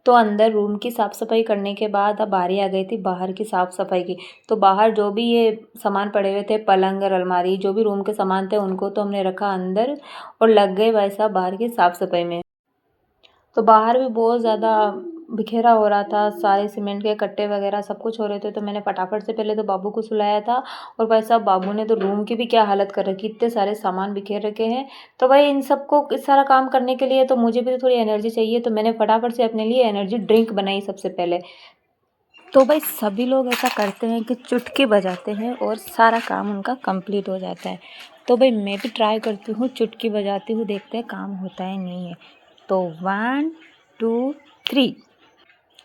तो अंदर रूम की साफ़ सफाई करने के बाद अब बारी आ गई थी बाहर की साफ़ सफाई की। तो बाहर जो भी ये सामान पड़े हुए थे, पलंग और अलमारी, जो भी रूम के सामान थे उनको तो हमने रखा अंदर और लग गए भाई साहब बाहर की साफ़ सफाई में। तो बाहर भी बहुत ज़्यादा बिखेरा हो रहा था, सारे सीमेंट के कट्टे वगैरह सब कुछ हो रहे थे। तो मैंने फटाफट से पहले तो बाबू को सुलाया था और भाई साहब बाबू ने तो रूम की भी क्या हालत कर रखी, इतने सारे सामान बिखेर रखे हैं। तो भाई इन सबको इस सारा काम करने के लिए तो मुझे भी तो थोड़ी एनर्जी चाहिए, तो मैंने फटाफट से अपने लिए एनर्जी ड्रिंक बनाई सबसे पहले। तो भाई सभी लोग ऐसा करते हैं कि चुटकी बजाते हैं और सारा काम उनका कंप्लीट हो जाता है। तो भाई मैं भी ट्राई करती हूँ, चुटकी बजाती हूँ, देखते हैं काम होता है नहीं है। तो 1 2 3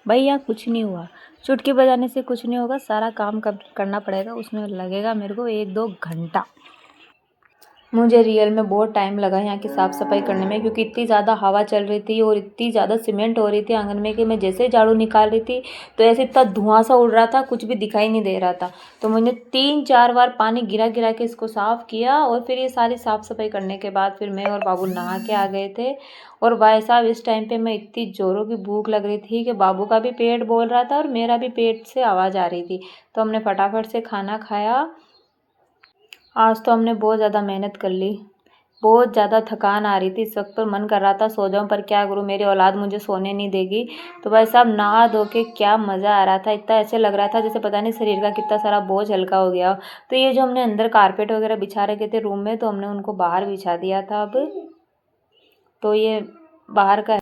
भैया कुछ नहीं हुआ। चुटकी बजाने से कुछ नहीं होगा, सारा काम करना पड़ेगा, उसमें लगेगा मेरे को 1-2 घंटा। मुझे रियल में बहुत टाइम लगा यहाँ की साफ़ सफाई करने में, क्योंकि इतनी ज़्यादा हवा चल रही थी और इतनी ज़्यादा सीमेंट हो रही थी आंगन में कि मैं जैसे ही झाड़ू निकाल रही थी तो ऐसे इतना धुआं सा उड़ रहा था, कुछ भी दिखाई नहीं दे रहा था। तो मैंने 3-4 बार पानी गिरा गिरा के इसको साफ़ किया और फिर ये सारी साफ़ सफाई करने के बाद फिर मैं और बाबू नहा के आ गए थे। और भाई साहब इस टाइम पे मैं इतनी ज़ोरों की भूख लग रही थी कि बाबू का भी पेट बोल रहा था और मेरा भी पेट से आवाज़ आ रही थी। तो हमने फटाफट से खाना खाया। आज तो हमने बहुत ज़्यादा मेहनत कर ली, बहुत ज़्यादा थकान आ रही थी इस वक्त, पर मन कर रहा था सो जाऊं, पर क्या करूं, मेरी औलाद मुझे सोने नहीं देगी। तो भाई साहब नहा धो के क्या मज़ा आ रहा था, इतना ऐसे लग रहा था जैसे पता नहीं शरीर का कितना सारा बोझ हल्का हो गया। तो ये जो हमने अंदर कारपेट वगैरह बिछा रखे थे रूम में, तो हमने उनको बाहर बिछा दिया था अब। तो ये बाहर का